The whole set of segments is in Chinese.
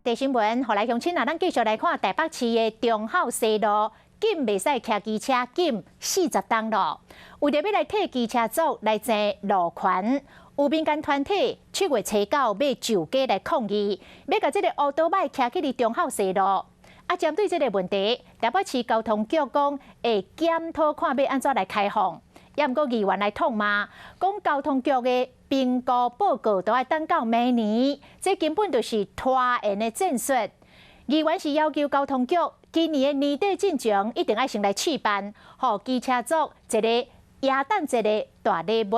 第新闻，后来乡亲啊，咱继续来看台北市的中孝西路，禁袂使骑机车，禁40档路。为着要来替机车族来争路权，有民间团体7月初9要就街来抗议，要甲这个乌多摆骑去伫中孝西路。啊，针对这个问题，台北市交通局讲会检讨看要安怎来开放。也毋过议员来痛骂，讲交通局的评估报告都要等到明年，这根本就是拖延的战术。议员是要求交通局今年的年底进前一定要先来试办，互机车族一个耶诞节的大礼物。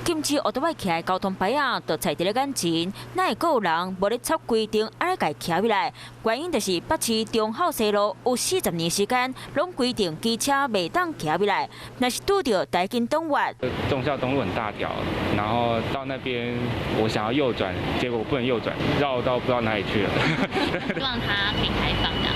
禁止乌多摆骑的交通牌啊，就踩伫咧眼前，哪会阁有人无咧插规定，安尼家骑起来？原因就是北市中孝西路有40年时间，拢规定机车袂当骑起来。若是拄到台金东岳，忠孝东路很大条，然后到那边我想要右转，结果我不能右转，绕到不知道哪里去了。希望它可以开放的。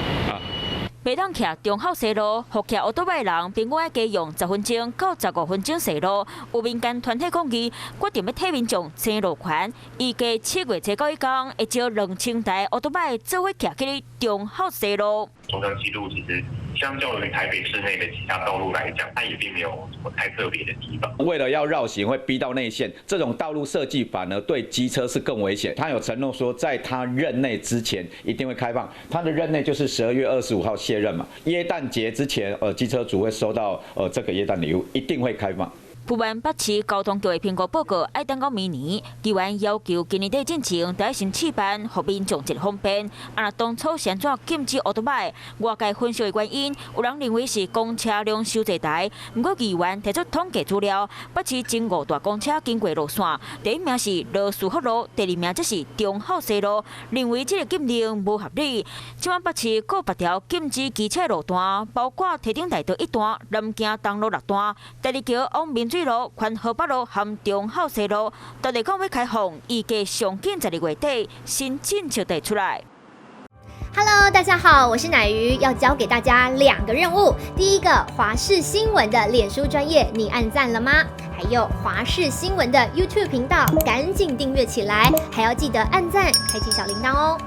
袂当骑中孝西路，互骑乌多摆人平均要加用10分钟到15分钟西路。有民间团体抗议，决定要替民众争路权。预计7月初9一天，会招2000台乌多摆做伙骑去中孝西路。中正西路其实相较于台北市内的其他道路来讲，它也并没有什么太特别的地方。为了要绕行，会逼到内线，这种道路设计反而对机车是更危险。他有承诺说，在他任内之前一定会开放。他的任内就是12月25号卸任嘛，耶诞节之前，机车主会收到这个耶诞礼物，一定会开放。不满北市交通局的评估报告要等到明年，议员要求今年底进前，得先试办，互民众一个方便。若当初先怎禁止乌多摆？外界分析的原因，有人认为是公车量收济大，不过议员提出统计资料，北市前5大公车经过路线，第一名是罗斯福路，第2名则是中孝西路，认为这个禁令无合理。今晚北市各8条禁止机车路段，包括堤顶大道1段、南京东路6段、第2桥往民水路、宽和北路含中孝西路，都嚟讲要开放，预计上近12月底新政就得出来。Hello， 大家好，我是乃瑜，要教给大家2个任务。第一个，华视新闻的脸书专页，你按赞了吗？还有华视新闻的 YouTube 频道，赶紧订阅起来，还要记得按赞，开启小铃铛哦。